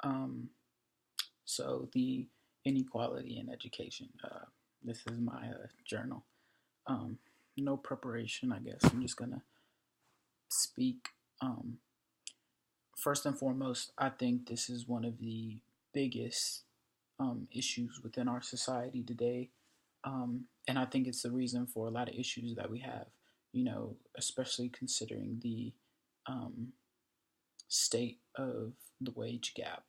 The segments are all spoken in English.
Um, so the inequality in education. This is my journal. Um, no preparation, I guess. I'm just gonna speak. Um, First and foremost, I think this is one of the biggest issues within our society today. And I think it's the reason for a lot of issues that we have, especially considering the um, state of the wage gap.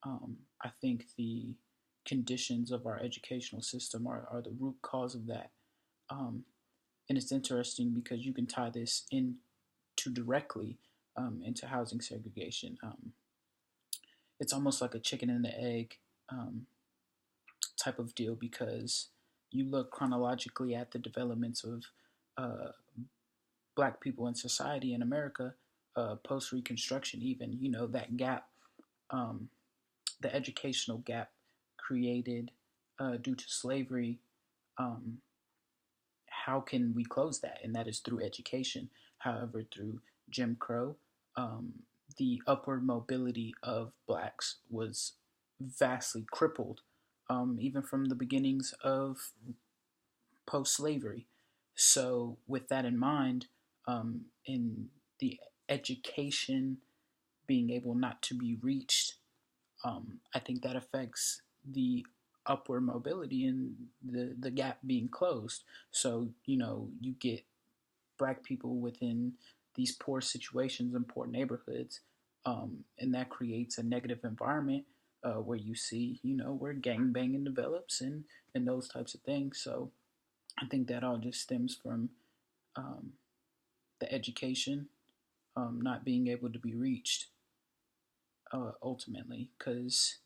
I think the conditions of our educational system are the root cause of that. Um, and it's interesting because you can tie this into directly into housing segregation. It's almost like a chicken and the egg um, type of deal because you look chronologically at the developments of uh, black people in society in America post Reconstruction, even, that gap, um, the educational gap created due to slavery. Um, how can we close that? And that is through education. However, through Jim Crow, um, the upward mobility of blacks was vastly crippled, even from the beginnings of post slavery. So, with that in mind, in the education being able not to be reached, I think that affects the upward mobility and the gap being closed. So, you get black people within these poor situations and poor neighborhoods, and that creates a negative environment where you see, where gang banging develops and those types of things. So I think that all just stems from um, the education not being able to be reached ultimately, because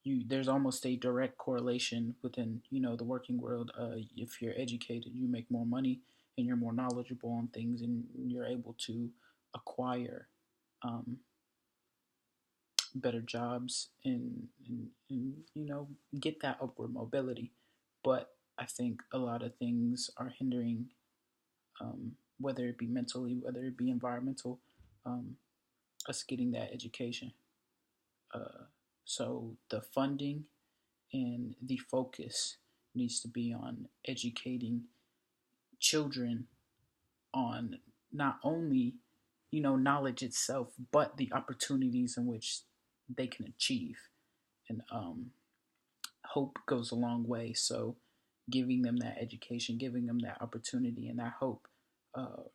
there's almost a direct correlation within the working world. If you're educated, you make more money and you're more knowledgeable on things, and you're able to acquire um, better jobs and get that upward mobility. But I think a lot of things are hindering, whether it be mentally, whether it be environmental, um, us getting that education. Uh, so the funding and the focus needs to be on educating children on not only knowledge itself, but the opportunities in which they can achieve. And hope goes a long way. So giving them that education, giving them that opportunity and that hope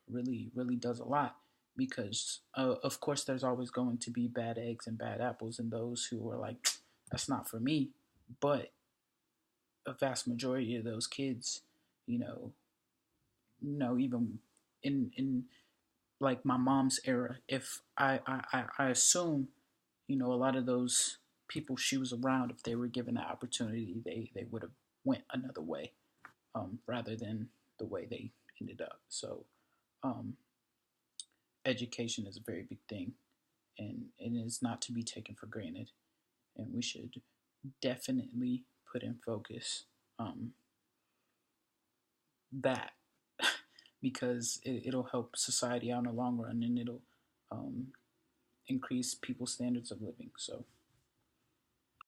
really, really does a lot. Because of course, there's always going to be bad eggs and bad apples, and those who are like, "That's not for me." But a vast majority of those kids, you know, even in like my mom's era, if I assume, a lot of those people she was around, if they were given the opportunity, they would have went another way, rather than the way they ended up. So, um, education is a very big thing, and it is not to be taken for granted. And we should definitely put in focus um, that because it'll help society out in the long run, and it'll um, increase people's standards of living. So